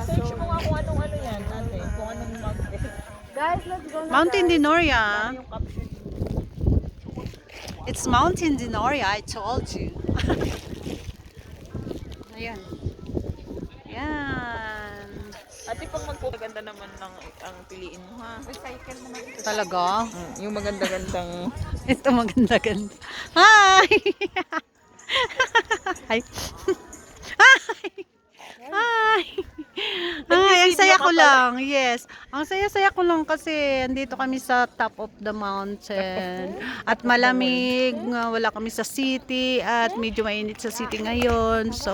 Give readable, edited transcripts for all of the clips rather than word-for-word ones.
Search mo nga kung anong ano yan, ate. Kung anong mountain. Guys, let's go na Mountain guys. Dinoria. Yung caption. It's Mountain Dinoria, I told you. Ayan. Ayan. Ate, pag magpapaganda naman ng ang piliin mo, ha? Recycle naman ito. Talaga? Yung maganda-gandang... Ito maganda-ganda. Hi! Hi! Hi! Hi! Ay, ang saya ko lang. Yes. Ang saya-saya ko lang kasi andito kami sa top of the mountain. At malamig, wala kami sa city at medyo mainit sa city ngayon. So,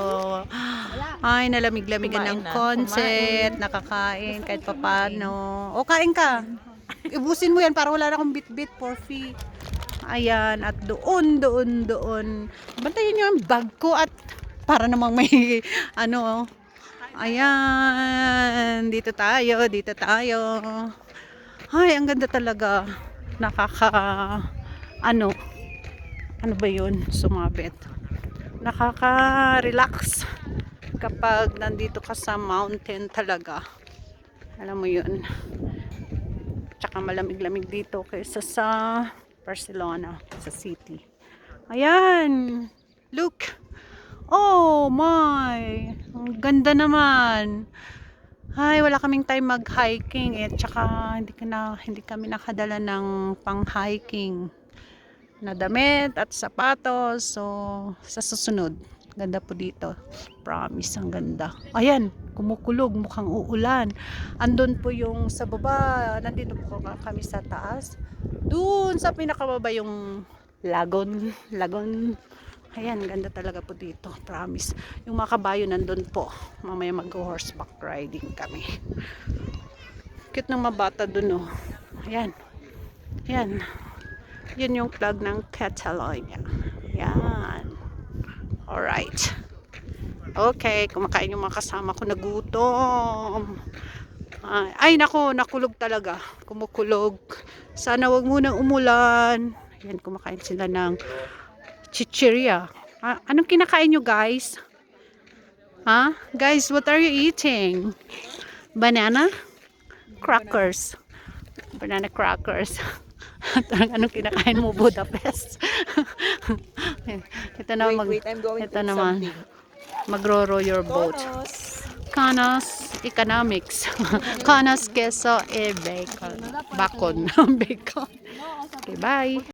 ay, nalamig-lamigan ng konset, nakakain kahit papano. O, kain ka. Ibusin mo yan para wala na akong bit-bit for free. Ayan, at doon. Bantayin nyo ang bag ko at para namang may ano. Ayan, dito tayo. Ay, ang ganda talaga. Ano ba yun? Sumabit. Nakaka-relax kapag nandito ka sa mountain talaga. Alam mo yun. Tsaka malamig-lamig dito kaysa sa Barcelona, sa city. Ayan. Look. Oh my. Ang ganda naman. Ay, wala kaming time mag-hiking eh. Tsaka hindi kami nakadala ng pang-hiking na damit at sapatos. So, sa susunod, ganda po dito. Promise, ang ganda. Ayan, kumukulog, mukhang uulan. Andun po yung sa baba. Nandito po kami sa taas. Doon sa pinakababa yung lagon. Ayan, ganda talaga po dito. Promise. Yung mga kabayo nandun po. Mamaya mag-horseback riding kami. Cute ng mabata dun, oh. Ayan. Ayan. Yun yung flag ng Catalonia. Ayan. Alright. Okay, kumakain yung mga kasama ko, nagutom. Ay, nakulog talaga. Kumukulog. Sana wag munang umulan. Ayan, kumakain sila ng chichirya. Anong kinakain nyo, guys? Guys, what are you eating? Banana? Crackers. Banana crackers. Anong kinakain mo, Budapest? Ito naman, Wait, I'm going ito to eat naman. something. Magro-row your boat. Bonus! Canas economics. Canas queso e bacon. Bacon. Bacon. Okay, bye.